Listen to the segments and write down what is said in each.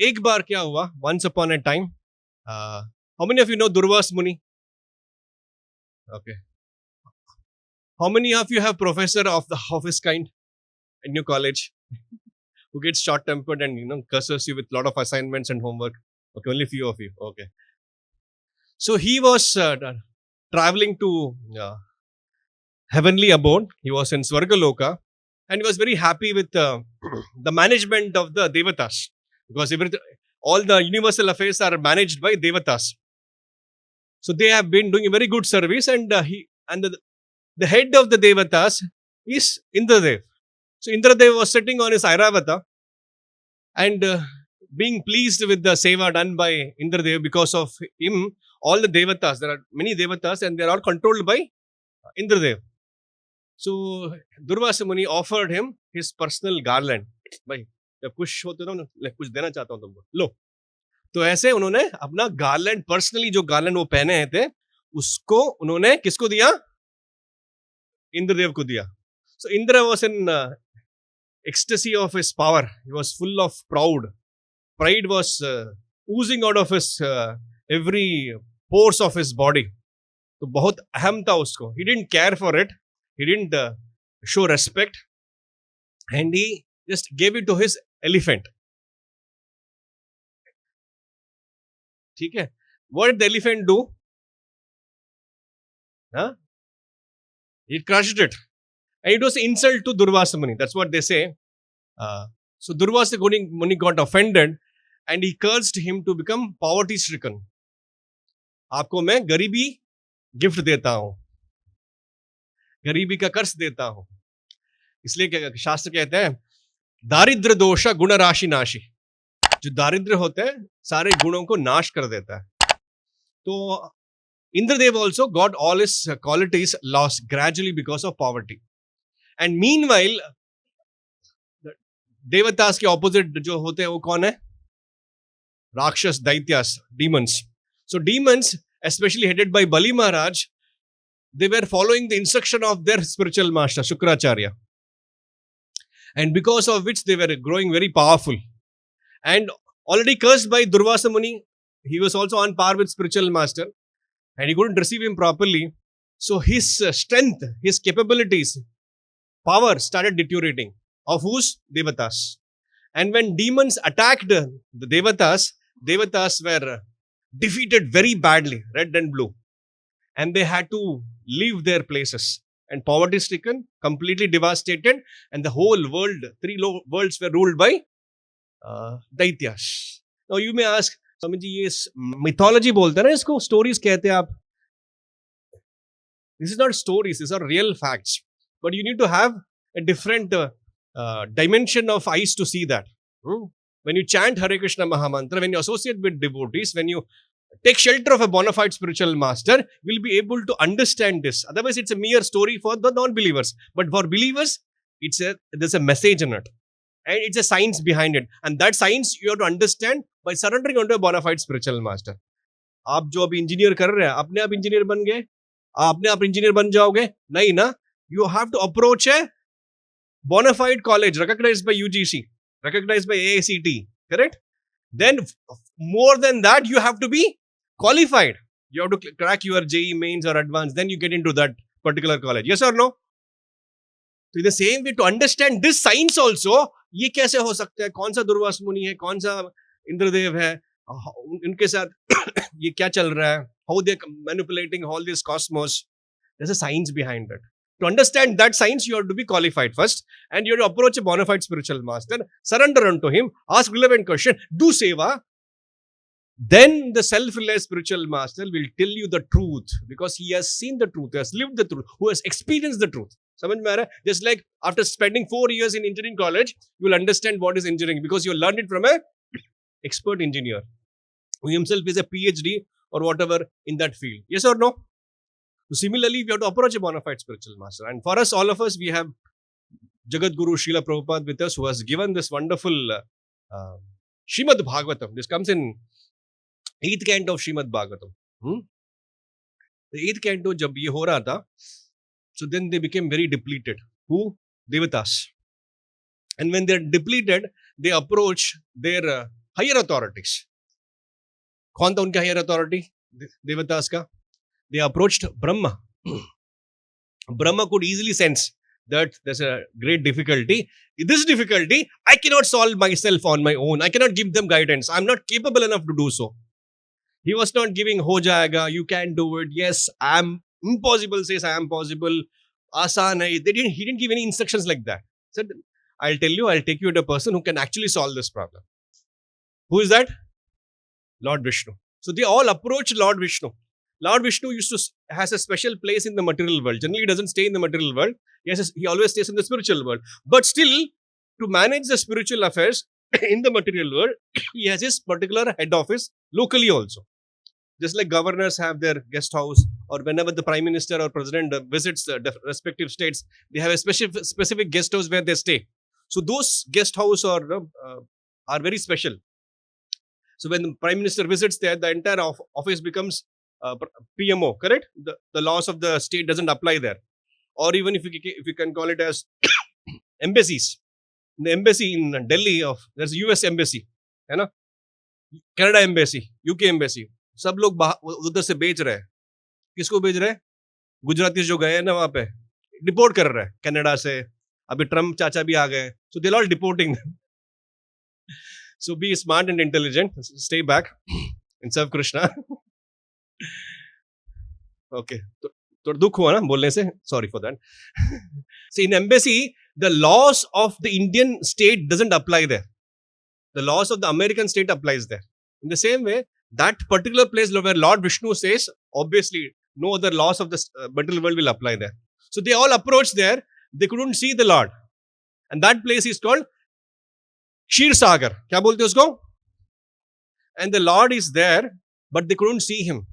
एक बार क्या हुआ, once upon a time, how many of you know Durvas Muni? Okay. How many of you have professor of his kind in your college who gets short-tempered and curses you with lot of assignments and homework? Okay, only few of you. Okay. So he was traveling to heavenly abode. He was in Swargaloka, and he was very happy with the management of the devatas, because all the universal affairs are managed by devatas. So they have been doing a very good service, and the head of the devatas is Indradev. So Indradev was sitting on his Airavata and being pleased with the seva done by Indradev. Because of him, all the devatas, there are many devatas and they are all controlled by Indradev. So Durvasa Muni offered him his personal garland. भाई जब खुश होते हो ना, कुछ देना चाहता हूँ तुमको, लो. तो ऐसे उन्होंने अपना गार्लैंड, पर्सनली जो गार्लैंड वो पहने थे, उसको उन्होंने किसको दिया? इंद्रदेव को दिया. So Indra was in ecstasy of his power. He was full of pride was oozing out of his every pores of his body. तो बहुत अहम था उसको. He didn't care for it. He didn't show respect, and he just gave it to his elephant. ठीक है? What did the elephant do? Huh? He crushed it. And it was an insult to Durvasa Muni. That's what they say. So Durvasa Muni got offended and he cursed him to become poverty stricken. आपको मैं गरीबी gift देता हूं, गरीबी का कर्ज देता हूं. इसलिए शास्त्र कहते हैं दारिद्र दोष गुण राशि नाशी. जो दारिद्र होते हैं सारे गुणों को नाश कर देता है. तो Indradev also got all his qualities lost gradually because of poverty. And meanwhile, देवतास के opposite जो होते हैं वो कौन है? राक्षस, दैत्यास, demons. So demons, especially headed by Bali Maharaj, they were following the instruction of their spiritual master, Shukracharya. And because of which they were growing very powerful. And already cursed by Durvasa Muni, he was also on par with spiritual master. And he couldn't receive him properly. So his strength, his capabilities, power started deteriorating. Of whose? Devatas. And when demons attacked the Devatas were defeated very badly, red and blue. And they had to leave their places. And poverty stricken, completely devastated. And the whole world, three worlds were ruled by Daityas. Now you may ask, Swami ji ये mythology बोलते हैं ना इसको, stories कहते हैं आप. This is not stories, these are real facts. But you need to have a different dimension of eyes to see that. When you chant Hare Krishna Maha Mantra, when you associate with devotees, when you take shelter of a bona fide spiritual master, you will be able to understand this. Otherwise, it's a mere story for the non-believers. But for believers, there's a message in it. And it's a science behind it. And that science you have to understand by surrendering onto a bona fide spiritual master. आप जो अभी engineer कर रहे हैं, अपने आप engineer बन गए, अपने आप इंजीनियर बन जाओगे? नहीं ना. You have to approach a bona fide college recognized by UGC, recognized by AACT, correct? Then more than that, you have to be qualified. You have to crack your JEE mains or advanced, then you get into that particular college. Yes or no? So in the same way, to understand this science also, ये कैसे हो सकता है, कौन सा दुर्वास मुनि है, कौन सा इंद्रदेव है, इनके साथ ये क्या चल रहा है, how they manipulating all this cosmos. There's a science behind it. To understand that science, you have to be qualified first, and you have to approach a bona fide spiritual master, surrender unto him, ask relevant question, do seva. Then the self-realized spiritual master will tell you the truth, because he has seen the truth, he has lived the truth, who has experienced the truth. समझ में आ रहा है? Just like after spending 4 years in engineering college, you will understand what is engineering, because you learned it from a expert engineer who himself is a PhD or whatever in that field. Yes or no? So similarly, we have to approach a bona fide spiritual master. And for us, all of us, we have Jagat Guru Srila Prabhupada with us, who has given this wonderful Srimad Bhagavatam. This comes in 8th canto of Srimad Bhagavatam. The 8th canto, jab ye ho raha tha, so then they became very depleted. Who? Devatas. And when they're depleted, they approach their higher authorities. कौन था उनका higher authority? देवतास का. They approached Brahma. Brahma could easily sense that there's a great difficulty. This difficulty, I cannot solve myself on my own. I cannot give them guidance. I'm not capable enough to do so. He was not giving ho jayega, you can do it. Yes, I'm impossible says I am possible. Asan hai. He didn't give any instructions like that. He said, I'll tell you, I'll take you to a person who can actually solve this problem. Who is that? Lord Vishnu. So they all approached Lord Vishnu. Lord Vishnu has a special place in the material world. Generally, he doesn't stay in the material world. He always stays in the spiritual world. But still, to manage the spiritual affairs in the material world, he has his particular head office locally also. Just like governors have their guest house, or whenever the prime minister or president visits the respective states, they have a specific guest house where they stay. So those guest house are very special. So when the prime minister visits there, the entire office becomes PMO, correct? The laws of the state doesn't apply there. Or even if you can call it as embassies. The embassy in Delhi, there's a US embassy, है ना? Canada embassy, UK embassy. सब लोग उधर से बेच रहे हैं. किसको बेच रहे हैं? गुजराती जो गए हैं ना वहाँ पे डिपोर्ट कर रहे हैं कनाडा से. अभी ट्रम्प चाचा भी आ गए. So they're all deporting them. So be smart and intelligent. Stay back and serve Krishna. Okay. तो दुख हुआ ना बोलने से. Sorry for that. So in embassy, the laws of the Indian state doesn't apply there. The laws of the American state applies there. In the same way, that particular place where Lord Vishnu says, obviously, no other laws of the material world will apply there. So they all approached there. They couldn't see the Lord. And that place is called Kshir Sagar. क्या बोलते हैं उसको? And the Lord is there, but they couldn't see him.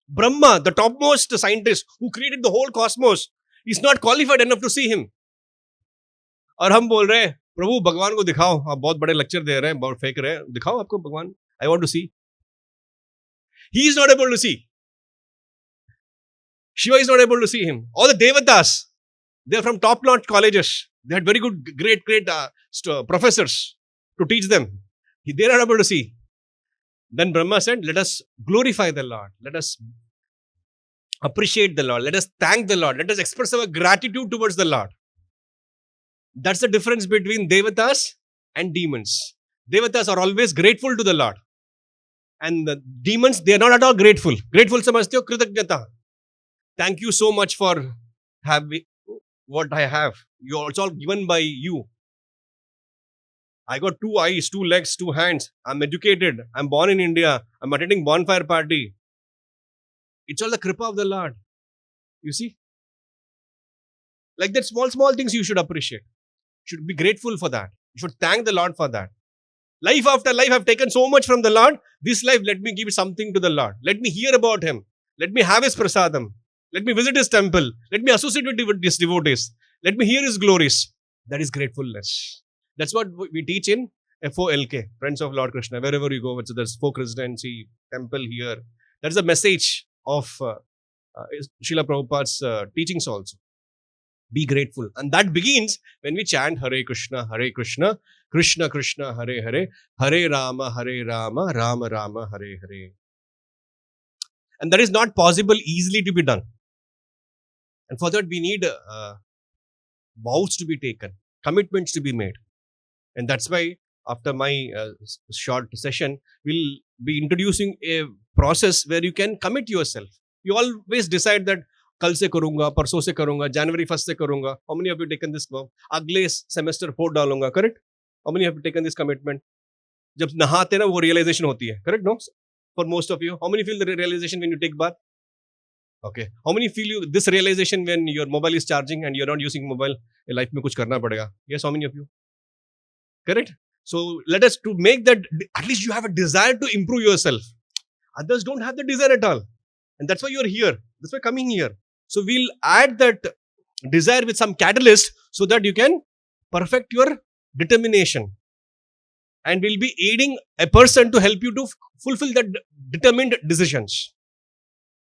Brahma, the topmost scientist who created the whole cosmos, is not qualified enough to see him. और हम बोल रहे हैं, प्रभु भगवान को दिखाओ. आप बहुत बड़े लेक्चर दे रहे हैं, बहुत फेंक रहे हैं. दिखाओ आपको भगवान. I want to see. He is not able to see. Shiva is not able to see him. All the devatas, they are from top-notch colleges. They had very good, great professors to teach them. They are not able to see. Then Brahma said, let us glorify the Lord. Let us appreciate the Lord. Let us thank the Lord. Let us express our gratitude towards the Lord. That's the difference between devatas and demons. Devatas are always grateful to the Lord. And the demons, they are not at all grateful. Grateful samajhte ho, kritagnyata. Thank you so much for having what I have. It's all given by you. I got 2 eyes, 2 legs, 2 hands. I'm educated. I'm born in India. I'm attending bonfire party. It's all the kripa of the Lord. You see? Like that small things you should appreciate. You should be grateful for that. You should thank the Lord for that. Life after life, I've taken so much from the Lord. This life, let me give something to the Lord. Let me hear about Him. Let me have His prasadam. Let me visit His temple. Let me associate with His devotees. Let me hear His glories. That is gratefulness. That's what we teach in FOLK, Friends of Lord Krishna. Wherever you go, there's folk residency, temple here. That is the message of Srila Prabhupada's teachings also. Be grateful. And that begins when we chant Hare Krishna, Krishna Krishna, Hare Hare, Hare Rama, Rama Rama, Hare Hare. And that is not possible easily to be done. And for that we need vows to be taken, commitments to be made. And that's why after my short session, we'll be introducing a process where you can commit yourself. You always decide that कल से करूंगा, परसों से करूंगा, January 1st से करूंगा. How many of you taken this vow? अगले semester 4 डालूंगा, correct? How many have you taken this commitment? जब नहाते ना वो realization होती है, correct? No? For most of you, how many feel the realization when you take bath? Okay. How many feel this realization when your mobile is charging and you're not using mobile? Life में कुछ करना पड़ेगा. Yes, how many of you? Correct? So let us to make that, at least you have a desire to improve yourself. Others don't have the desire at all. And that's why you're here. That's why coming here. So we'll add that desire with some catalyst so that you can perfect your determination. And we'll be aiding a person to help you to fulfill that determined decisions.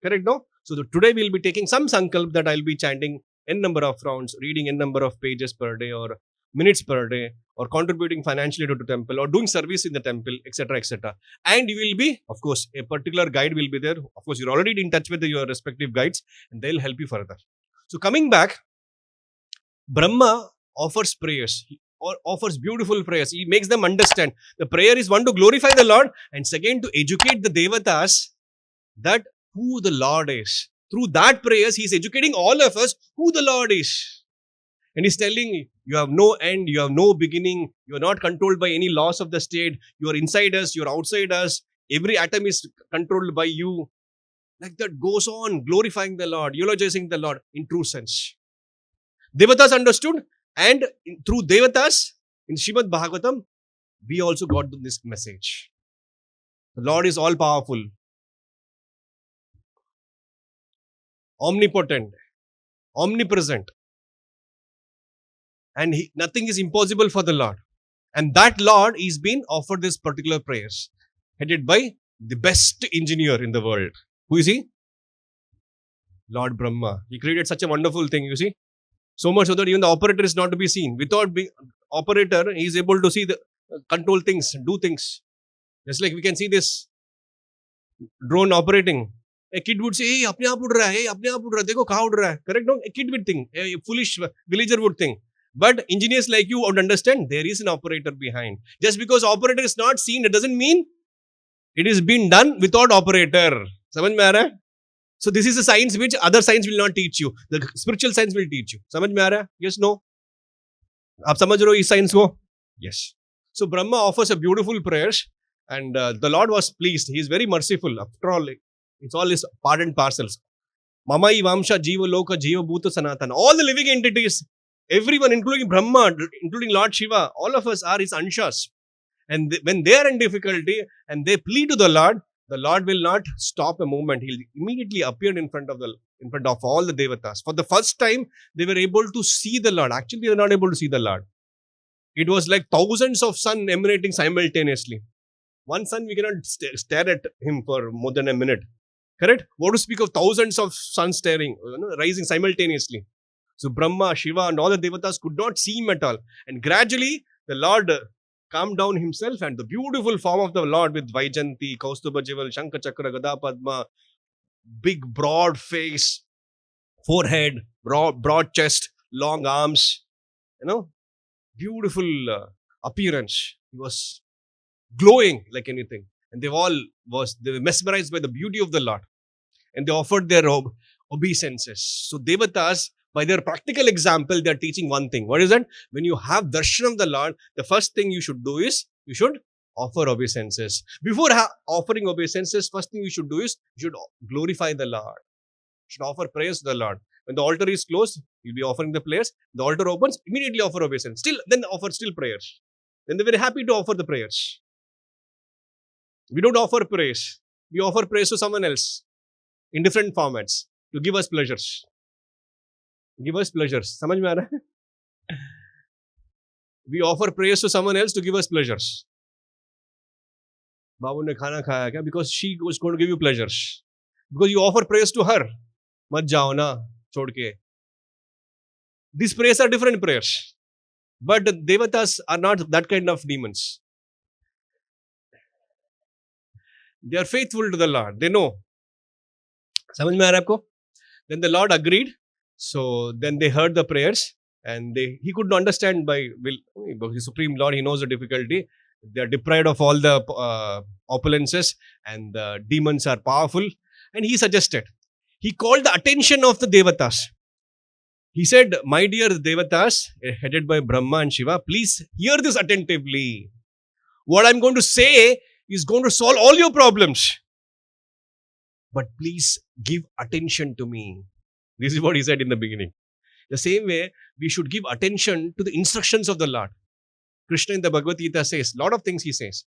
Correct, no? So today we'll be taking some sankalp that I'll be chanting n number of rounds, reading n number of pages per day or minutes per day, or contributing financially to the temple, or doing service in the temple, etc., etc. And you will be, of course, a particular guide will be there. Of course, you're already in touch with your respective guides, and they'll help you further. So coming back, Brahma offers prayers. He offers beautiful prayers. He makes them understand. The prayer is one, to glorify the Lord, and second, to educate the devatas that who the Lord is. Through that prayers, he is educating all of us who the Lord is. And he's telling you have no end, you have no beginning, you are not controlled by any laws of the state, you are inside us, you are outside us, every atom is controlled by you. Like that goes on, glorifying the Lord, eulogizing the Lord in true sense. Devatas understood, and through Devatas, in Srimad Bhagavatam, we also got this message. The Lord is all powerful, omnipotent, omnipresent, and nothing is impossible for the Lord. And that Lord is being offered this particular prayers, headed by the best engineer in the world. Who is he? Lord Brahma. He created such a wonderful thing, you see. So much so that even the operator is not to be seen. Without being operator, he is able to see the control things, do things. Just like we can see this drone operating. A kid would say, hey, apne aap ud raha hai, hey, apne aap ud raha hai, dekho kahan ud raha hai. Correct? No? A kid would think, a foolish villager would think. But engineers like you would understand there is an operator behind. Just because operator is not seen, it doesn't mean it is being done without operator. Samajh mein aa raha hai? So this is a science which other science will not teach you. The spiritual science will teach you. Samajh mein aa raha hai? Yes, no? Aap samajh rahe ho is science ko? Yes. So Brahma offers a beautiful prayers, and the Lord was pleased. He is very merciful. After all, it's all his part and parcels. Mamai Vamsha Jiva Loka Jiva Bhuta Sanatana. All the living entities, everyone, including Brahma, including Lord Shiva, all of us are his anshas. And when they are in difficulty and they plead to the Lord will not stop a moment. He'll immediately appear in front of all the devatas. For the first time, they were able to see the Lord. Actually, they were not able to see the Lord. It was like thousands of sun emanating simultaneously. One sun, we cannot stare at him for more than a minute. Correct? What to speak of thousands of suns staring, rising simultaneously. So Brahma, Shiva and all the devatas could not see him at all. And gradually, the Lord calmed down himself, and the beautiful form of the Lord with Vaijanti, Kaustubha Jival, Shankha Chakra, Gada Padma, big broad face, forehead, broad chest, long arms, beautiful appearance. He was glowing like anything. And they were mesmerized by the beauty of the Lord. And they offered their obeisances. So devatas, by their practical example, they are teaching one thing. What is that? When you have darshan of the Lord, the first thing you should do is, you should offer obeisances. Before offering obeisances, first thing you should do is, you should glorify the Lord. You should offer prayers to the Lord. When the altar is closed, you'll be offering the prayers. The altar opens, immediately offer obeisance. Then offer prayers. Then they're very happy to offer the prayers. We don't offer praise. We offer praise to someone else in different formats to give us pleasures. Give us pleasures. Samajh mein aa raha hai? We offer praise to someone else to give us pleasures. Babu ne khana khaya kya? Because she was going to give you pleasures. Because you offer praise to her. Mat jao na, chhod ke. These prayers are different prayers. But the devatas are not that kind of demons. They are faithful to the Lord. They know. Samajh mein aa raha hai aapko? Then the Lord agreed. So then they heard the prayers, and he could understand by the Supreme Lord. He knows the difficulty. They are deprived of all the opulences, and the demons are powerful. And he suggested, he called the attention of the devatas. He said, my dear devatas, headed by Brahma and Shiva, please hear this attentively. What I'm going to say is going to solve all your problems. But please give attention to me. This is what he said in the beginning. The same way, we should give attention to the instructions of the Lord. Krishna in the Bhagavad Gita says, lot of things he says.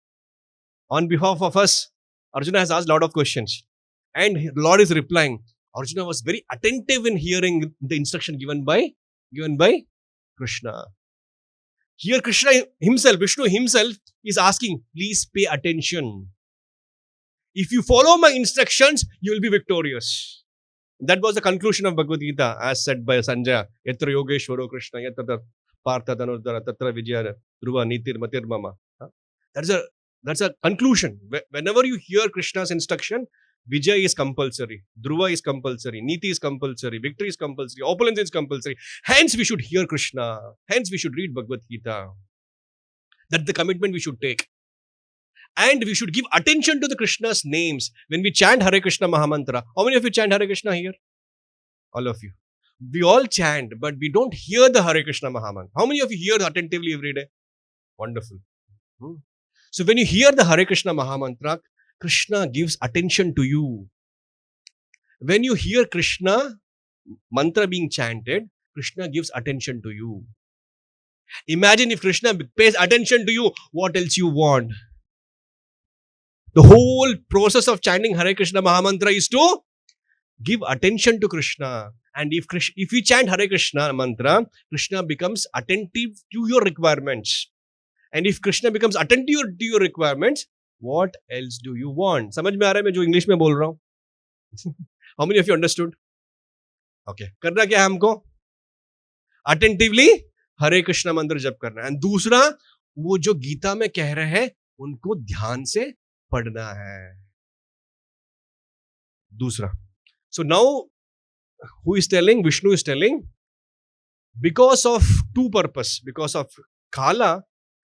On behalf of us, Arjuna has asked a lot of questions. And the Lord is replying. Arjuna was very attentive in hearing the instruction given by Krishna. Here Krishna himself, Vishnu himself is asking, please pay attention. If you follow my instructions, you will be victorious. That was the conclusion of Bhagavad Gita, as said by Sanjaya. Yatra Yogeshwaro Krishna, yatra Partha Dhanurdhara Tatra Vijaya Dhruva Nitir Matir Mama. That's a conclusion. Whenever you hear Krishna's instruction, Vijay is compulsory, Dhruva is compulsory, Niti is compulsory, victory is compulsory, opulence is compulsory. Hence, we should hear Krishna. Hence, we should read Bhagavad Gita. That's the commitment we should take. And we should give attention to the Krishna's names. When we chant Hare Krishna Mahamantra, how many of you chant Hare Krishna here? All of you. We all chant, but we don't hear the Hare Krishna Mahamantra. How many of you hear attentively every day? Wonderful. So when you hear the Hare Krishna Mahamantra, Krishna gives attention to you. When you hear Krishna mantra being chanted, Krishna gives attention to you. Imagine if Krishna pays attention to you, what else you want? The whole process of chanting Hare Krishna Mahamantra is to give attention to Krishna. And if we chant Hare Krishna mantra, Krishna becomes attentive to your requirements. And if Krishna becomes attentive to your requirements, what else do you want? समझ में आ रहा है मैं जो English में बोल रहा हूँ? How many of you understood? Okay. करना क्या है हमको? Attentively हरे कृष्ण मंत्र जप करना है. And दूसरा, वो जो गीता में कह रहे हैं, उनको ध्यान से पढ़ना है. दूसरा. So now, who is telling? Vishnu is telling, because of two purposes, because of Kala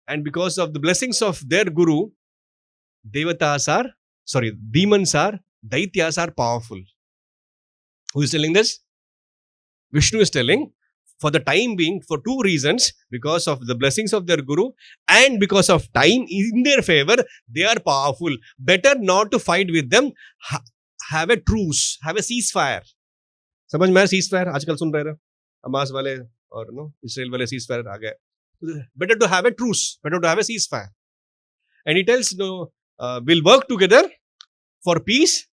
and because of the blessings of their guru, demons are, daityas are powerful. Who is telling this? Vishnu is telling, for the time being, for two reasons, because of the blessings of their guru and because of time in their favor, they are powerful. Better not to fight with them. Have a truce, have a ceasefire. समझ में आया ceasefire? आजकल सुन रहे हैं Hamas वाले और Israel वाले ceasefire आ गए. Better to have a truce, better to have a ceasefire. And he tells, we'll work together for peace,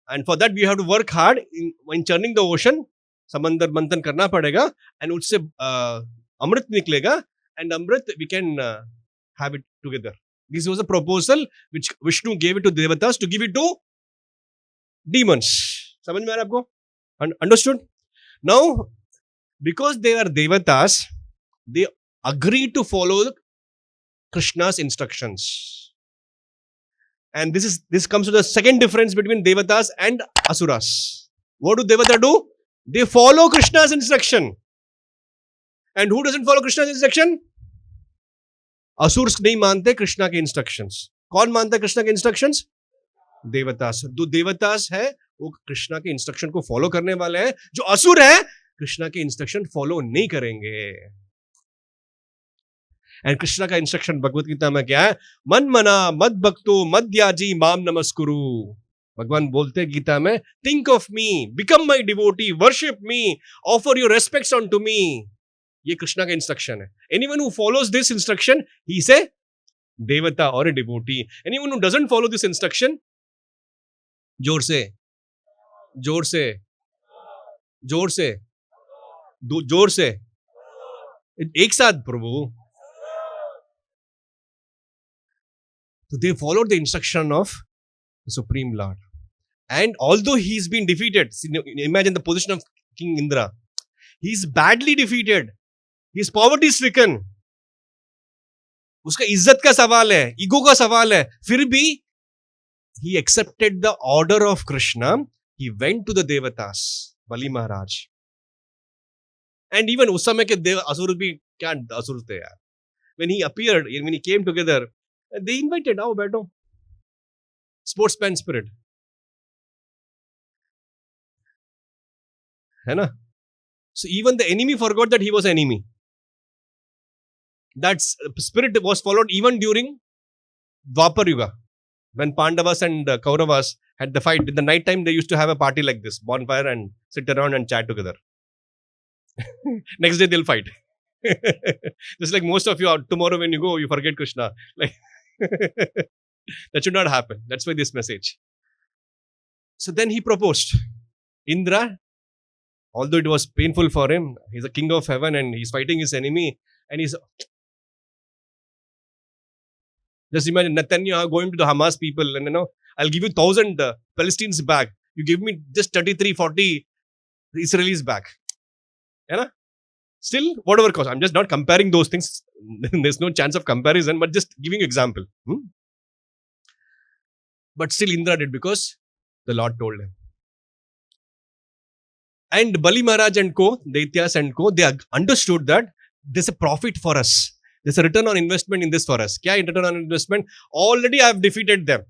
and for that we have to work hard in churning the ocean. समंदर मंथन करना पड़ेगा, and उससे अमृत निकलेगा, and Amrit we can have it together. This was a proposal which Vishnu gave it to devatas to give it to demons. समझ में आ रहा है आपको? Understood? Now, because they are devatas, they agree to follow Krishna's instructions. And this comes to the second difference between devatas and asuras. What do devata do? They follow Krishna's instruction. And who doesn't follow Krishna's instruction? Asurs नहीं मानते कृष्णा के instructions. कौन मानता है कृष्णा के instructions? देवतास. जो देवतास है वो कृष्णा के इंस्ट्रक्शन को फॉलो करने वाले हैं. जो असुर है कृष्णा के इंस्ट्रक्शन फॉलो नहीं करेंगे. एंड कृष्णा का इंस्ट्रक्शन भगवत गीता में क्या है? मन मना मद भक्तो मद्याजी माम नमस्कुरु. भगवान बोलते हैं गीता में, think of me, become my devotee, worship me, offer your respects on to me. ये कृष्णा का इंस्ट्रक्शन है. Anyone who follows this instruction, he is a devata और a devotee. Anyone who doesn't follow this instruction, जोर से जोर से जोर से जोर से एक साथ प्रभु. So they followed the instruction of the Supreme Lord. And although he's been defeated, imagine the position of King Indra. He's badly defeated. He's poverty stricken. उसका इज्जत का सवाल है, ईगो का सवाल है. फिर भी he accepted the order of Krishna. He went to the devatas, Bali Maharaj. And even उस समय के देव असुर भी क्या असुर थे यार. When he appeared, when he came together, they invited, आओ बैठो. Sportsman spirit. है ना? So even the enemy forgot that he was an enemy. That spirit was followed even during Dwapar Yuga. When Pandavas and Kauravas had the fight, in the night time they used to have a party like this, bonfire, and sit around and chat together. Next day they'll fight. Just like most of you out tomorrow when you go, you forget Krishna. Like that should not happen. That's why this message. So then he proposed. Indra, although it was painful for him, he's a king of heaven and he's fighting his enemy, and he's just imagine Netanyahu going to the Hamas people and I'll give you 1,000 Palestinians back. You give me just 33, 40 Israelis back. You know? Still, whatever cost. I'm just not comparing those things. There's no chance of comparison, but just giving you example. But still Indra did because the Lord told him. And Bali Maharaj and co, Daityas and co, they understood that there's a profit for us. There's a return on investment in this for us. Kya return on investment? Already I have defeated them.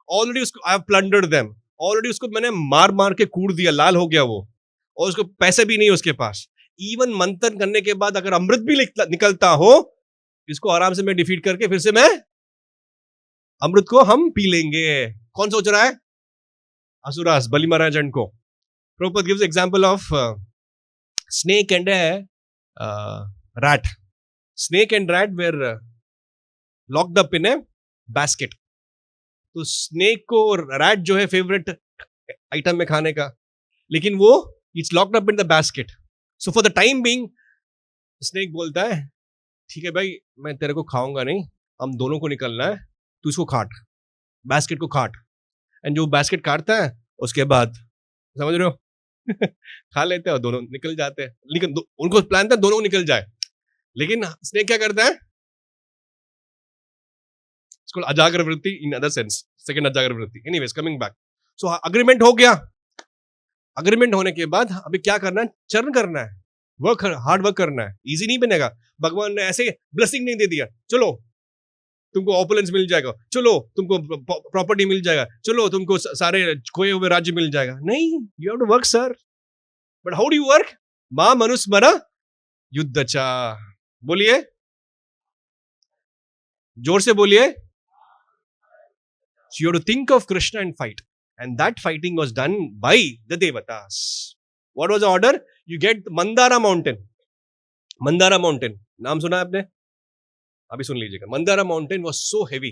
Already I have plundered them. Already उसको मैंने मार के कूड़ दिया, लाल हो गया वो. और उसको पैसे भी नहीं उसके पास. Even मंथन करने के बाद अगर अमृत भी निकलता हो, इसको आराम से मैं डिफीट करके फिर से मैं अमृत को हम पी लेंगे. कौन सोच रहा है? Asuras, Bali Maharaj and co. Prabhupada gives example of snake and a rat. Snake and rat were locked up in a basket. तो snake को rat जो है favorite item में खाने का, लेकिन वो it's locked up in the basket. So for the time being, snake बोलता है, ठीक है भाई, मैं तेरे को खाऊंगा नहीं, हम दोनों को निकलना है, तू इसको काट, basket को काट. And जो basket काटता है, उसके बाद समझ रहे हो? खा लेते हैं और दोनों निकल जाते हैं. लेकिन उनको प्लान था दोनों निकल जाए, लेकिन स्नेक क्या करता है? इसको अजागर वृत्ति इन अदर सेंस, सेकंड अजागर वृत्ति. Anyways, coming back. So agreement हो गया. अग्रीमेंट होने के बाद अभी क्या करना है? चर्न करना है, वर्क, हार्ड वर्क करना है. इजी नहीं बनेगा. भगवान ने ऐसे ब्लेसिंग नहीं दे दिया, चलो तुमको ऑपुलेंस मिल जाएगा, चलो तुमको प्रॉपर्टी मिल जाएगा, चलो तुमको सारे खोए हुए राज्य मिल जाएगा. नहीं, you have to work sir. But how do you work? मां मनुस्मरा युद्धचा. बोलिए, जोर से बोलिए. So you have to think of Krishna and fight. And that fighting was done by the devatas. What was the order? You get Mandara mountain. Mandara mountain. नाम सुना आपने? अभी सुन लीजिएगा. Mandara mountain was so heavy.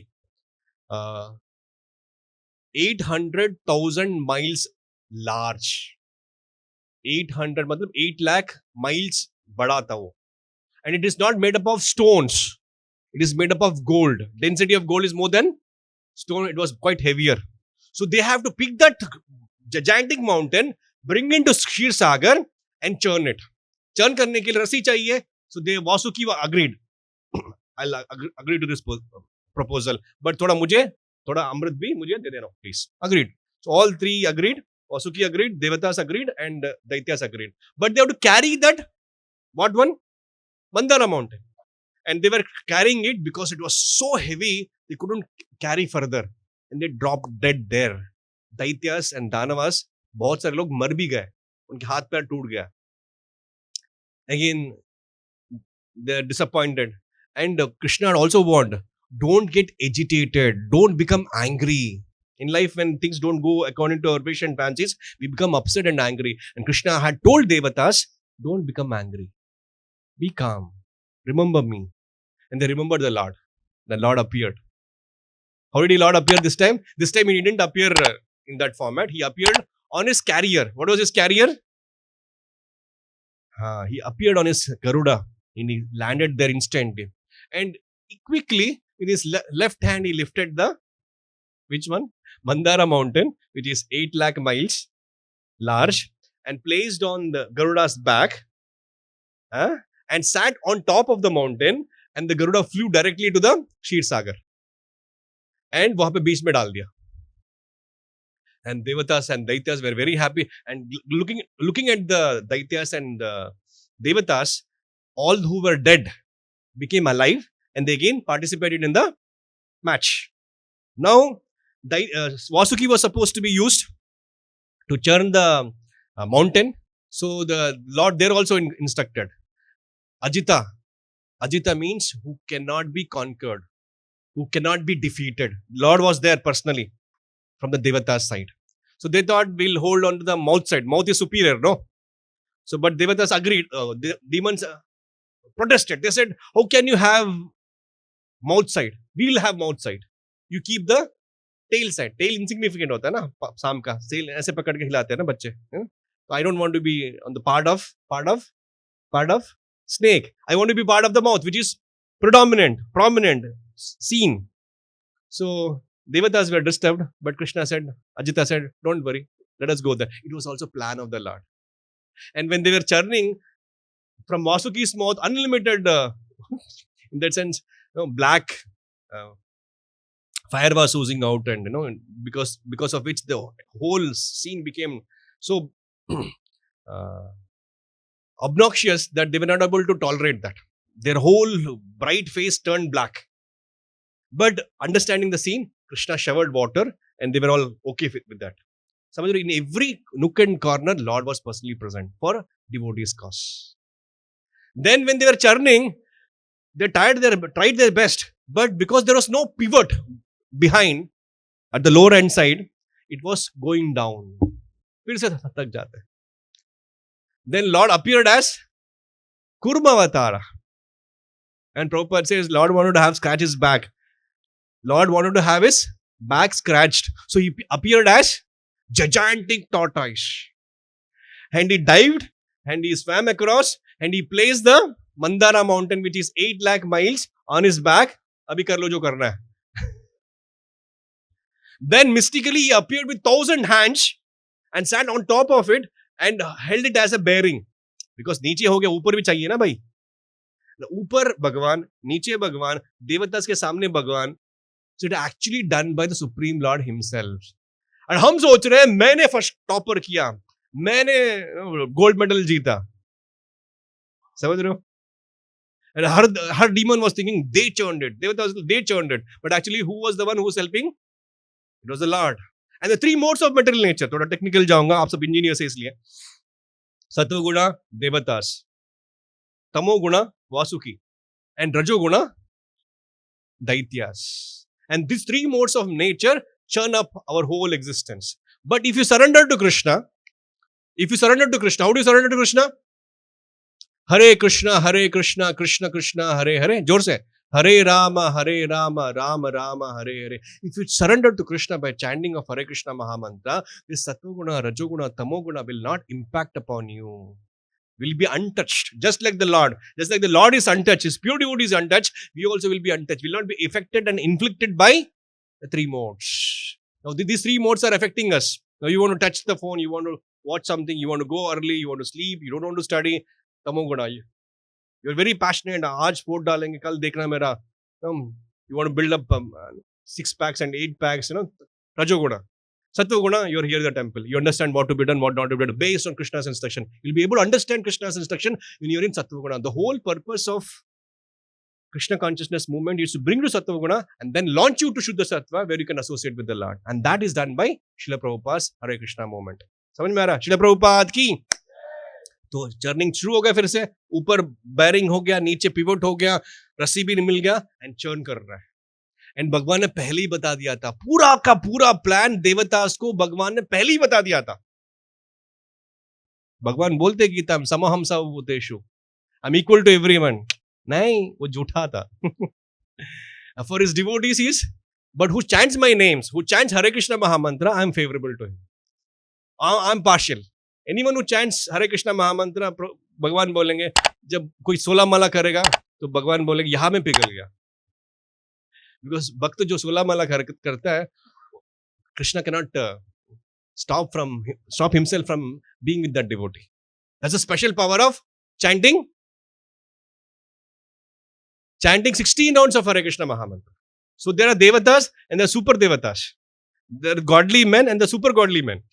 800,000 miles large. 800 मतलब 8 lakh miles बड़ा था वो. And it is not made up of stones. It is made up of gold. Density of gold is more than stone. It was quite heavier. So they have to pick that gigantic mountain, bring it to Kshir Sagar and churn it. Churn करने के लिए रस्सी चाहिए. So they Vasuki agreed. I'll agree to this proposal. But थोड़ा अमृत भी मुझे दे देना, please. Agreed. So all three agreed. Vasuki agreed, Devatas agreed, and Daityas agreed. But they have to carry that, what one? Mandara mountain. And they were carrying it because it was so heavy, they couldn't carry further. And they dropped dead there. Daityas and Danavas, बहुत सारे लोग मर भी गए. उनके हाथ पैर टूट गया. Again, they're disappointed. And Krishna had also warned, don't get agitated. Don't become angry. In life, when things don't go according to our wish and fancies, we become upset and angry. And Krishna had told Devatas, don't become angry. Be calm. Remember me. And they remembered the Lord. The Lord appeared. How did the Lord appear this time? This time he didn't appear in that format. He appeared on his carrier. What was his carrier? He appeared on his Garuda. And he landed there instantly. And quickly, with his left hand, he lifted the, which one? Mandara mountain, which is 8 lakh miles large, and placed on the Garuda's back, and sat on top of the mountain, and the Garuda flew directly to the Kshir Sagar. And वहाँ पे बीच में डाल दिया. And Devatas and Daityas were very happy. And looking at the Daityas and Devatas, all who were dead became alive, and they again participated in the match. Now, Vasuki was supposed to be used to churn the mountain. So the Lord there also instructed. Ajita. Ajita means who cannot be conquered, who cannot be defeated. Lord was there personally from the Devatas side. So they thought we'll hold on to the mouth side. Mouth is superior, no? So but Devatas agreed. The demons protested. They said, how can you have mouth side? We will have mouth side. You keep the tail side. Tail insignificant होता है ना, सांप का tail ऐसे पकड़ के हिलाते हैं ना बच्चे. So I don't want to be on the part of snake. I want to be part of the mouth, which is predominant, prominent, seen. So Devatas were disturbed, but Krishna said, Ajita said, don't worry, let us go there. It was also plan of the Lord. And when they were churning, from Vasuki's mouth, unlimited, in that sense, black fire was oozing out, and because of which the whole scene became so obnoxious that they were not able to tolerate that. Their whole bright face turned black. But understanding the scene, Krishna showered water, and they were all okay with that. In every nook and corner, Lord was personally present for devotees' cause. Then when they were churning, they tried their best, but because there was no pivot behind, at the lower end side, it was going down. Then Lord appeared as Kurmavatara. And Prabhupada says Lord wanted to have scratch his back. Lord wanted to have his back scratched. So he appeared as gigantic tortoise. And he dived and he swam across and he placed the Mandara mountain, which is 8 lakh miles, on his back. Abhi kar lo jo karna hai. Then mystically he appeared with 1,000 hands and sat on top of it and held it as a bearing. Because नीचे हो गया, ऊपर भी चाहिए ना भाई. ऊपर भगवान, नीचे भगवान, देवतास के सामने भगवान. So it actually done by the Supreme Lord himself. And हम सोच रहे हैं मैंने फर्स्ट टॉपर किया, मैंने गोल्ड मेडल जीता. समझ रहे हो? And her demon was thinking they churned it. They churned it. But actually who was the one who was helping? It was the Lord. And the 3 modes of material nature. थोड़ा technical जाऊंगा, आप सब engineer से इसलिए. सत्वगुणा देवतास, तमोगुणा Vasuki, and rajoguna daityas. And these 3 modes of nature churn up our whole existence. But if you surrender to Krishna, how do you surrender to Krishna? Hare Krishna, Krishna Krishna, Hare Hare. Jor se. Hare Rama, Rama Rama, Hare Hare. If you surrender to Krishna by chanting of Hare Krishna Maha Mantra, this Sattva-guna, Rajoguna, Tamoguna will not impact upon you. Will be untouched. Just like the Lord. Just like the Lord is untouched, His pure devotee is untouched, we also will be untouched. Will not be affected and inflicted by the 3 modes. Now these 3 modes are affecting us. Now you want to touch the phone, you want to watch something, you want to go early, you want to sleep, you don't want to study. Tamoguna. You're very passionate. Aaj sport dalenge, kal dekhna mera. You want to build up 6 packs and 8 packs. Rajoguna. Sattva-guna, you're here in the temple. You understand what to be done, what not to be done, based on Krishna's instruction. You'll be able to understand Krishna's instruction when you're in Sattva-guna. The whole purpose of Krishna consciousness movement is to bring you to Sattva-guna and then launch you to Shuddha Sattva, where you can associate with the Lord. And that is done by Srila Prabhupada's Hare Krishna movement. समझ में आ रहा? Srila Prabhupada की तो churning शुरू हो गया, फिर से ऊपर बैरिंग हो गया, नीचे पिवट हो गया, रस्सी भी मिल गया एंड चर्न कर रहा है. एंड भगवान ने पहले ही बता दिया था, पूरा का पूरा प्लान देवतास को भगवान ने पहले ही बता दिया था. भगवान बोलते गीता हम समहम सर्वभूतेषु, I am equal to everyone. नहीं, वो झूठा था. For his devotees is but who chants my names, who chants Hare Krishna महामंत्र, I am favourable to him. I am partial. Anyone who chants Hare Krishna Mahamantra, भगवान बोलेंगे, जब कोई 16 माला करेगा तो भगवान बोलेंगे यहां में पिघल गया. Because भक्त जो 16 माला करता है, Krishna cannot stop himself from being with that devotee. That's a special power of chanting 16 rounds of Hare Krishna Mahamantra. So there are devatas and there are super devatas. There are godly men and the super godly men.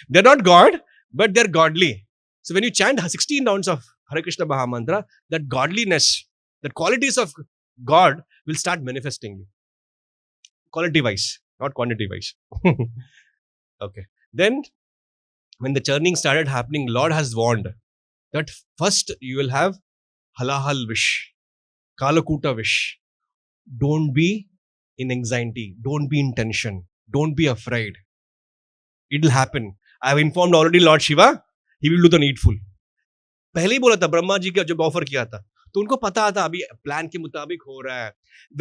They're not God, but they're godly. So when you chant 16 rounds of Hare Krishna Mahamantra, that godliness, that qualities of God will start manifesting you. Quality wise, not quantity wise. Okay. Then, when the churning started happening, Lord has warned that first you will have halahal wish, kalakuta wish. Don't be in anxiety. Don't be in tension. Don't be afraid. It will happen. I have informed already Lord Shiva. He will do the needful. पहले ही बोला था, ब्रह्मा जी का जब offer किया था, तो उनको पता था अभी प्लान के मुताबिक हो रहा है.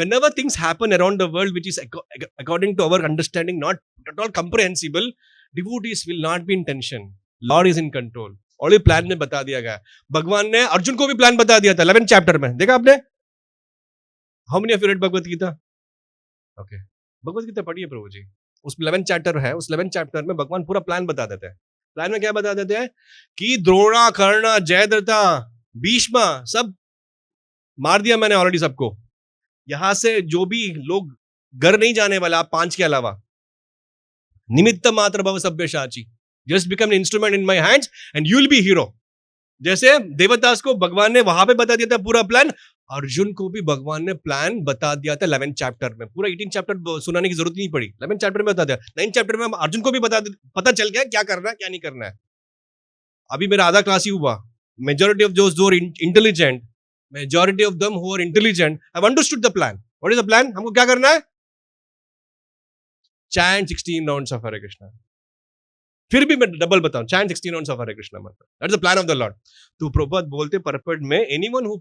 Whenever things happen around the world which is according to our understanding not at all comprehensible, devotees will not be in tension. Lord is in control. और ये प्लान में बता दिया गया. भगवान ने अर्जुन को भी प्लान बता दिया था 11th चैप्टर में. देखा आपने? How many of you read Bhagavad Gita? Okay. Bhagavad Gita पढ़िए प्रभु जी. उस 11th चैप्टर है, उस 11th चैप्टर में भगवान पूरा प्लान बता देते हैं. प्लान में क्या बता देते हैं कि द्रोणा, कर्ण, जयद्रथा, भीष्मा, सब मार दिया मैंने ऑलरेडी सबको. यहां से जो भी लोग घर नहीं जाने वाला, आप 5 के अलावा. निमित्त मात्र भव Savyasachi. Just become an instrument in my hands and you will be hero. जैसे देवदास को भगवान ने वहां पे बता दिया था पूरा प्लान, अर्जुन को भी भगवान ने प्लान बता दिया था 11th चैप्टर में. पूरा 18 चैप्टर सुनाने की जरूरत नहीं पड़ी, 11th चैप्टर में बता दिया. 9th चैप्टर में अर्जुन को भी पता चल गया क्या करना है क्या नहीं करना है. अभी मेरा आधा क्लास ही हुआ. Majority of those who are intelligent, majority of them who are intelligent have understood the plan. What is the plan? हमको क्या करना है? Chant 16 rounds of Hare Krishna. फिर भी मैं डबल बताऊं, chant 16 rounds of Hare Krishna mantra. That is the plan of the lord. तो प्रभुपाद बोलते परपट में, anyone who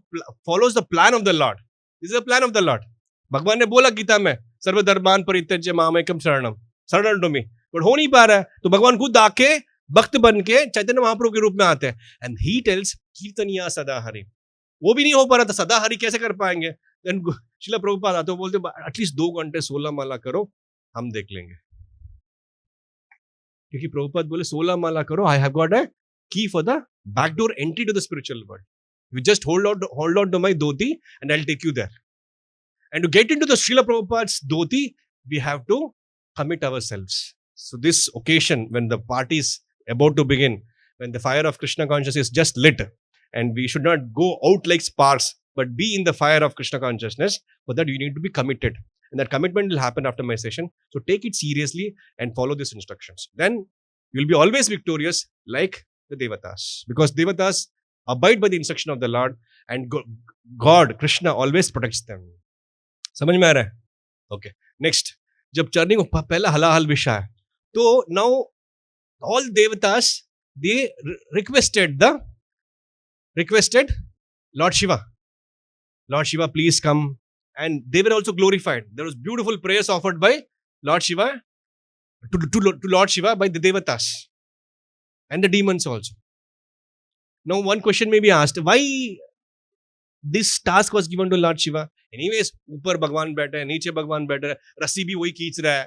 follows the plan of the lord, this is the plan of the Lord. भगवान ने बोला गीता में, सर्वधर्मान परित्यज्य मामेकम शरणम, शरण टू मी. बट हो नहीं पा रहा है, तो भगवान खुद आके भक्त बन के चैतन्य महाप्रभु के रूप में आते हैं. एंड ही टेल्स कीर्तनिया सदा हरि. वो भी नहीं हो पा रहा था, सदा हरि कैसे कर पाएंगे? देन श्रीला प्रभुपाद आते बोलते एटलीस्ट 2 घंटे 16 माला करो, हम देख लेंगे. क्योंकि प्रभुपाद बोले 16 माला करो, I have got a key for the backdoor entry to the spiritual world. You just hold on to my dhoti and I will take you there. And to get into the Shrila Prabhupada's dhoti, we have to commit ourselves. So this occasion, when the party is about to begin, when the fire of Krishna consciousness is just lit, and we should not go out like sparks, but be in the fire of Krishna consciousness, for that you need to be committed. And that commitment will happen after my session. So take it seriously and follow these instructions. Then you will be always victorious like the Devatas. Because Devatas abide by the instruction of the Lord, and God, Krishna, always protects them. समझ में आ रहा है? Okay. Next. जब चरनी को पहला हलाहल विषय है, तो now all devatas they requested Lord Shiva please come, and they were also glorified. There was beautiful prayers offered by Lord Shiva to Lord Shiva by the devatas and the demons also. Now one question may be asked, why this task was given to Lord Shiva? Anyways, ऊपर भगवान बैठे हैं, नीचे भगवान बैठे हैं, रस्सी भी वही खींच रहा है,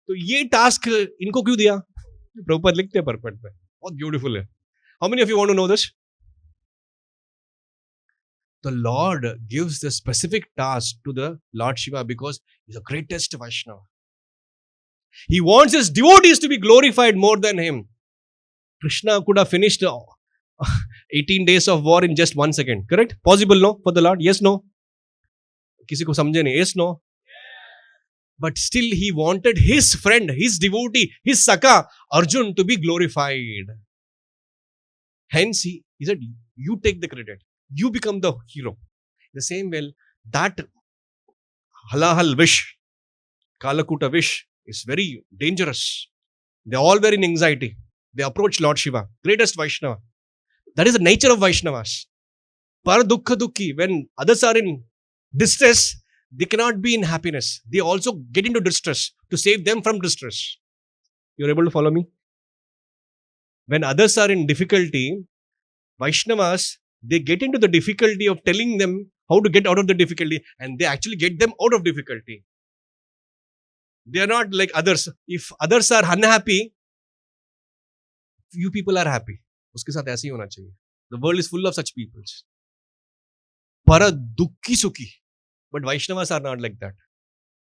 तो ये टास्क इनको क्यों दिया? प्रभुपाद लिखते हैं परपट में, बहुत ब्यूटीफुल है. How many of you want to know this? The Lord gives the specific task to the Lord Shiva because he's the greatest Vaishnava. He wants his devotees to be glorified more than him. Krishna could have finished 18 days of war in just 1 second. Correct? Possible, no? For the Lord? Yes, no? किसी को समझे नहीं? Yes, no? But still he wanted his friend, his devotee, his Saka, Arjun, to be glorified. Hence he said, you take the credit. You become the hero. The same way, that halahal wish, Kalakuta wish, is very dangerous. They all were in anxiety. They approached Lord Shiva, greatest Vaishnava. That is the nature of Vaishnavas. Par dukkha dukhi, when others are in distress, they cannot be in happiness. They also get into distress to save them from distress. You are able to follow me? When others are in difficulty, Vaishnavas, they get into the difficulty of telling them how to get out of the difficulty, and they actually get them out of difficulty. They are not like others. If others are unhappy, few people are happy. उसके साथ ऐसे ही होना चाहिए. The world is full of such people. Para dukhi sukhi. But Vaishnavas are not like that.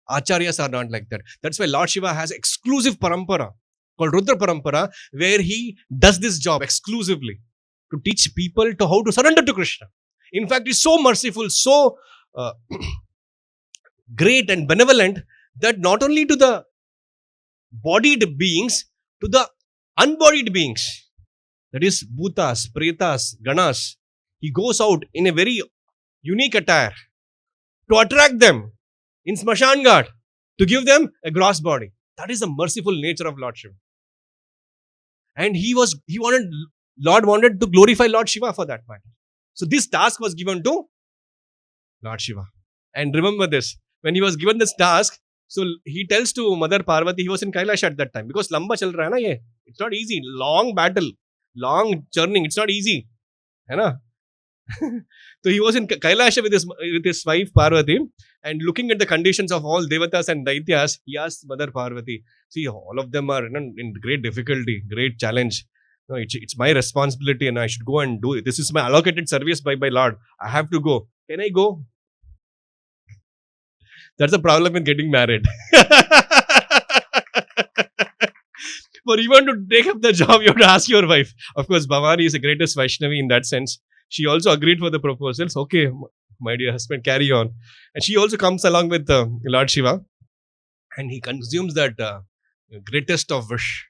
Acharyas are not like that. That's why Lord Shiva has exclusive parampara called Rudra Parampara, where he does this job exclusively to teach people to how to surrender to Krishna. In fact, he's so merciful, so great and benevolent that not only to the bodied beings, to the unbodied beings, that is Bhutas, Pretas, Ganas, he goes out in a very unique attire to attract them in Smashan Ghat, to give them a gross body. That is the merciful nature of Lord Shiva. And Lord wanted to glorify Lord Shiva for that matter. So this task was given to Lord Shiva. And remember this, when he was given this task, so he tells to Mother Parvati, he was in Kailash at that time, because lamba chal raha hai na ye. It's not easy. Long battle, long churning. It's not easy. Hai na? So he was in Kailash with his wife Parvati, and looking at the conditions of all devatas and daityas, he asked Mother Parvati, see, all of them are in great difficulty, great challenge. No, it's my responsibility and I should go and do it. This is my allocated service by Lord. I have to go. Can I go? That's the problem with getting married. For even to take up the job, you have to ask your wife. Of course, Bhavani is the greatest Vaishnavi in that sense. She also agreed for the proposals. Okay, my dear husband, carry on. And she also comes along with Lord Shiva. And he consumes that greatest of wish.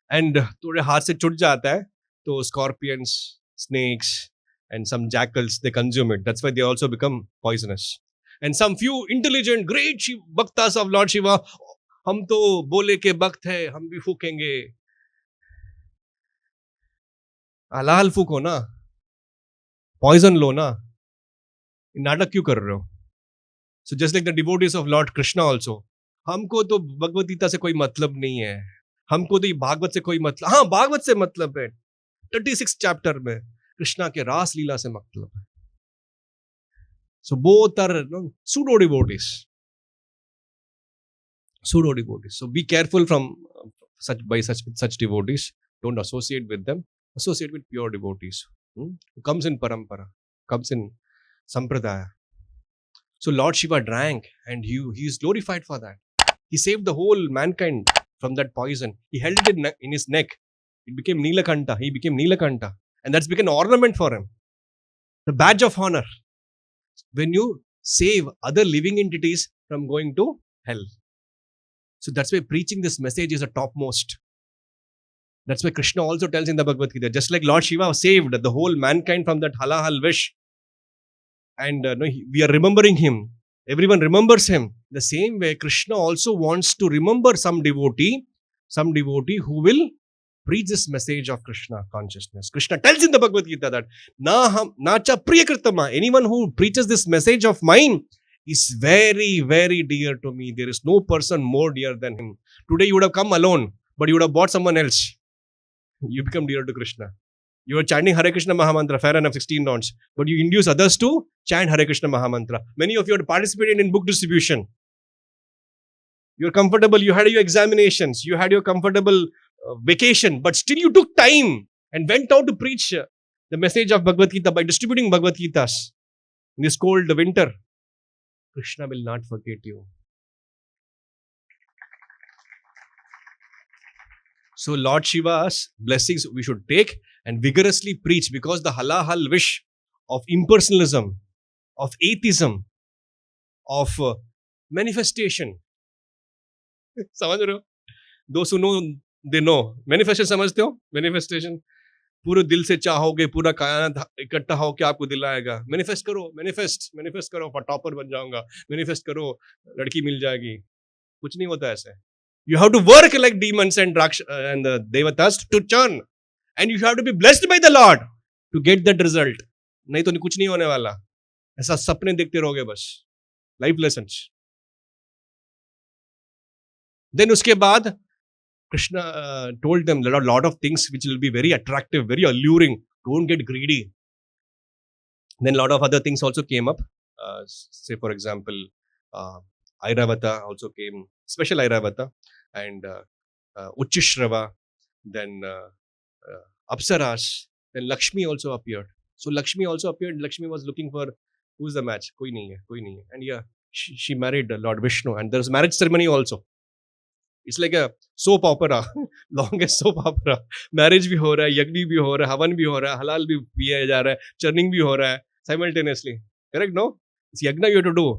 And थोड़े हाथ से छूट जाता है, तो scorpions, snakes, and some jackals, they consume it. That's why they also become poisonous. And some few intelligent, great bhaktas of Lord Shiva, हम तो बोले के भक्त है, हम भी फूकेंगे. हलाल फूको ना, poison लो ना, नाटक क्यों कर रहे हो? So just like the devotees of Lord Krishna also, हमको तो भगवद गीता से कोई मतलब नहीं है, हमको तो ये भागवत से कोई मतलब, हाँ भागवत से मतलब है, 36 चैप्टर में कृष्णा के रास लीला से मतलब है. So both are pseudo devotees. Pseudo devotees. So be careful from such devotees. Don't associate with them. Associate with pure devotees. Who comes in parampara, comes in sampradaya. So Lord Shiva drank and he is glorified for that. He saved the whole mankind from that poison. He held it in his neck. It became Nilakanta. He became Nilakanta. And that's become an ornament for him. The badge of honor. When you save other living entities from going to hell. So that's why preaching this message is a topmost. That's why Krishna also tells in the Bhagavad Gita, just like Lord Shiva saved the whole mankind from that halahal wish. And we are remembering him. Everyone remembers him. The same way, Krishna also wants to remember some devotee who will preach this message of Krishna consciousness. Krishna tells in the Bhagavad Gita that Nacha Priyakritama, anyone who preaches this message of mine is very, very dear to me. There is no person more dear than him. Today you would have come alone, but you would have bought someone else. You become dear to Krishna. You are chanting Hare Krishna Mahamantra, fair enough, 16 rounds. But you induce others to chant Hare Krishna Mahamantra. Many of you have participated in book distribution. You're comfortable, you had your examinations, you had your comfortable vacation, but still you took time and went out to preach the message of Bhagavad Gita by distributing Bhagavad Gitas in this cold winter. Krishna will not forget you. So Lord Shiva's blessings we should take and vigorously preach, because the halahal wish of impersonalism, of atheism, of manifestation. समझ रहे हो? Those who know, they know. Manifestation समझते हो? Manifestation. पूरे दिल से चाहोगे, पूरा कायनात इकट्ठा होके आपको दिलाएगा. Manifest करो, manifest करो, टॉपर बन जाऊंगा. Manifest करो, लड़की मिल जाएगी. कुछ नहीं होता ऐसे. You have to work like demons and the devatas to churn. And you have to be blessed by the Lord to get that result. नहीं तो कुछ नहीं होने वाला. ऐसा सपने देखते रहोगे बस. Life lessons. Then uske baad, Krishna told them a lot of things which will be very attractive, very alluring. Don't get greedy. Then a lot of other things also came up. Say for example, Airavata also came, special Airavata, and Uchishrava, then Apsaras, then Lakshmi also appeared. So Lakshmi also appeared. Lakshmi was looking for who's the match. Koi nahi hai. And yeah, she married Lord Vishnu, and there's marriage ceremony also. It's like a soap opera, longest soap opera. Marriage भी हो रहा है, यज्ञ भी हो रहा है, हवन भी हो रहा है, हलाल भी पिया जा रहा है, churning भी हो रहा है, simultaneously. Correct, no? It's yajna you have to do.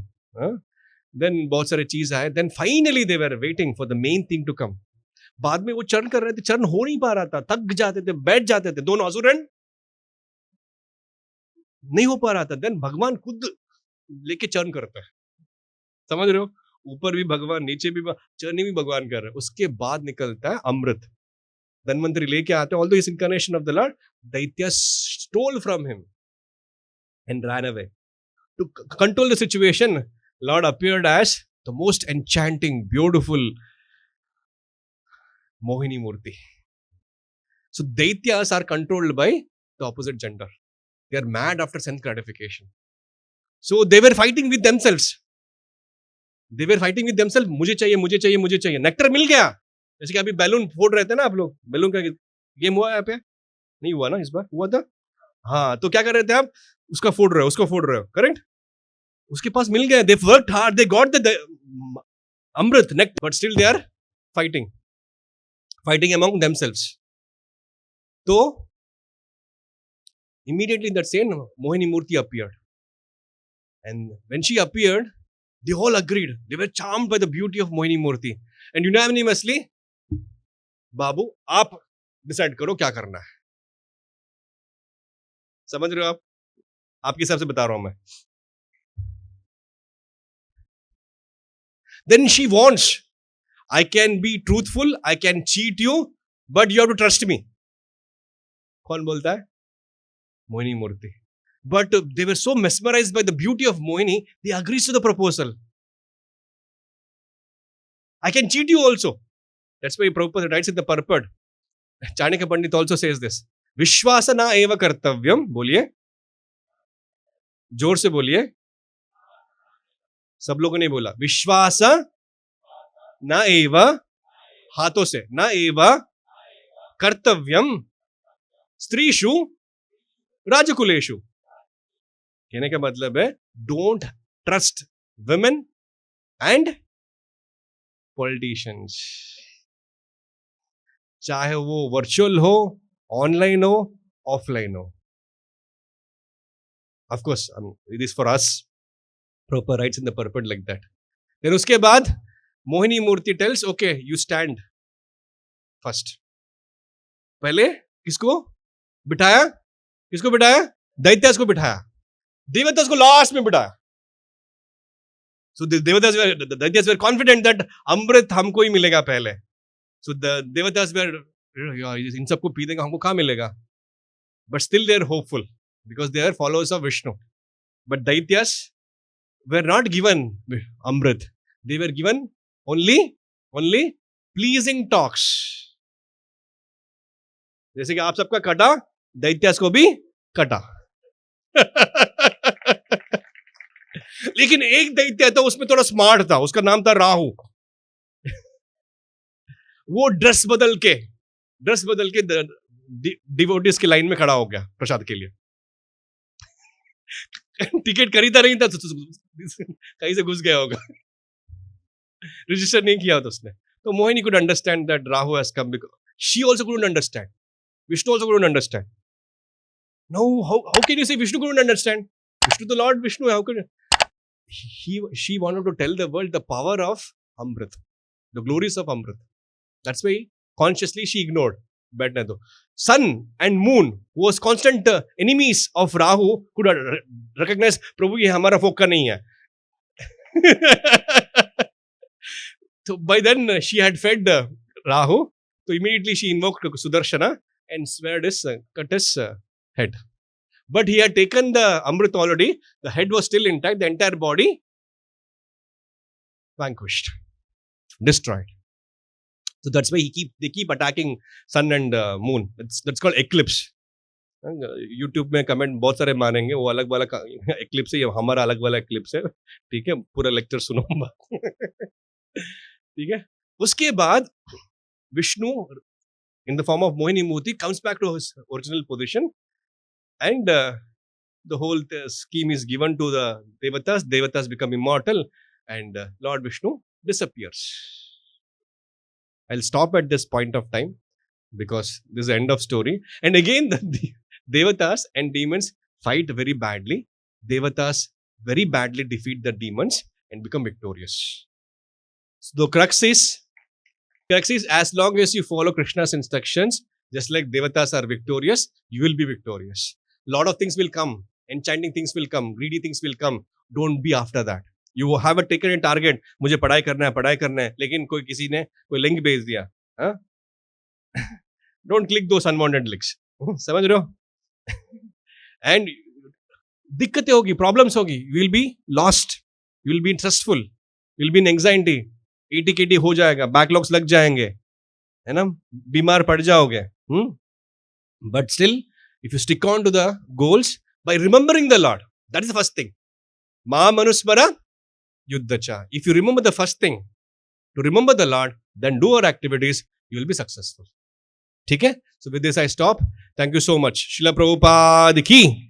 Then बहुत सारे चीज आए. Then finally they were waiting for the main thing to come. बाद में वो चरण कर रहे थे, चरण हो नहीं पा रहा था, थक जाते थे, बैठ जाते थे, दोनों असुरन नहीं हो पा रहा था. Then भगवान खुद लेके चरण करता है. समझ रहे हो? ऊपर भी भगवान, नीचे भी चरनी भी भगवान कर रहे हैं. उसके बाद निकलता है अमृत. धन्वंतरी लेके आते हैं. Although his incarnation of the Lord, Daitya stole from him and ran away. To control the situation, Lord appeared as the most enchanting, beautiful Mohini Murti. So Daityas are controlled by the opposite gender. They are mad after sense gratification. So they were fighting with themselves. मुझे चाहिए. Nectar मिल गया. जैसे कि अभी balloon फोड़ रहे थे ना आप लोग. बैलून का गेम हुआ यहाँ पे? नहीं हुआ ना इस बार? हुआ था? हाँ, तो क्या कर रहे थे आप? उसको फोड़ रहे हो, करेक्ट? उसके पास मिल गया, they worked hard, they got the amrit, but still they are fighting among themselves. So immediately that same Mohini Murti appeared, and when she appeared, they all agreed. They were charmed by the beauty of Mohini Murti, and unanimously, बाबू आप decide करो क्या करना है. समझ रहे हो आप? आपके हिसाब से बता रहा हूं मैं. Then she wants, I can be truthful, I can cheat you, but you have to trust me. कौन बोलता है? Mohini Murti. But they were so mesmerized by the beauty of Mohini, they agreed to the proposal. I can cheat you also. That's why Prabhupada writes in the purport. Chanakya Pandit also says this. Vishwasana eva kartavyam. बोलिए. जोर से बोलिए. सब लोगों ने बोला. विश्वासा न एव, हाथों से, न एव कर्तव्यम स्त्रीषु राजकुलेषु. कहने का मतलब है, don't trust women and politicians. चाहे वो वर्चुअल हो, ऑनलाइन हो, ऑफलाइन हो. Of course, it is for us. Prabhupada writes in the purport like that. Then उसके बाद Mohini Murti tells, okay, you stand first. पहले किसको बिठाया? किसको बिठाया? दैत्यास को बिठाया. देवतास को लास्ट में बिठाया. So the Devatas were confident that Amrit हमको ही मिलेगा पहले. So the Devatas were, इन सबको पी देंगे, हमको कहाँ मिलेगा? But still they are hopeful because they are followers of Vishnu. But Daityas were not given Amrit. They were given only pleasing talks. जैसे कि आप सबका कटा, दैत्यास को भी कटा. लेकिन एक दैत्य था, उसमें थोड़ा स्मार्ट था. उसका नाम था राहु. वो ड्रेस बदल के डिवोटीज की लाइन में खड़ा हो गया प्रसाद के लिए. टिकट खरीदा नहीं था, कहीं से घुस गया होगा. रजिस्टर नहीं किया था उसने. तो Mohini could understand that Rahu has come because she also couldn't understand. Vishnu also couldn't understand. No, how can you say Vishnu couldn't understand? Vishnu, the Lord Vishnu, how could she wanted to tell the world the power of Amrit, the glories of Amrit. That's why consciously she ignored. बैठने दो. Sun and moon, who was constant enemies of Rahu, could recognize प्रभु ये हमारा फोक का नहीं है. So by then she had fed Rahu. So immediately she invoked Sudarshana and cut his head. But he had taken the Amrit already. The head was still intact. The entire body vanquished, destroyed. So that's why they keep attacking sun and moon. That's called eclipse. YouTube में comment बहुत सारे मारेंगे, वो अलग वाला eclipse है, ये हमारा अलग वाला eclipse है. ठीक है, पूरा लेक्चर सुनो. ठीक है. उसके बाद Vishnu in the form of Mohini Murti comes back to his original position, and the whole scheme is given to the Devatas. Devatas become immortal, and Lord Vishnu disappears. I'll stop at this point of time because this is the end of story. And again, the Devatas and demons fight very badly. Devatas very badly defeat the demons and become victorious. So the crux is, as long as you follow Krishna's instructions, just like Devatas are victorious, you will be victorious. Lot of things will come. Enchanting things will come. Greedy things will come. Don't be after that. You have taken a target. मुझे पढ़ाई करना है. लेकिन किसी ने कोई link भेज दिया. हाँ? Don't click those unwanted links. समझ रहे हो? And दिक्कतें होगी, problems होगी. You will be lost. You will be stressful. You will be in anxiety. ATKT हो जाएगा, backlogs लग जाएंगे, है ना? बीमार पड़ जाओगे. But still, if you stick on to the goals by remembering the Lord, that is the first thing. Ma manusmara yuddhacha. If you remember the first thing, to remember the Lord, then do our activities, you will be successful. ठीक है? So with this I stop. Thank you so much. Srila Prabhupada ki.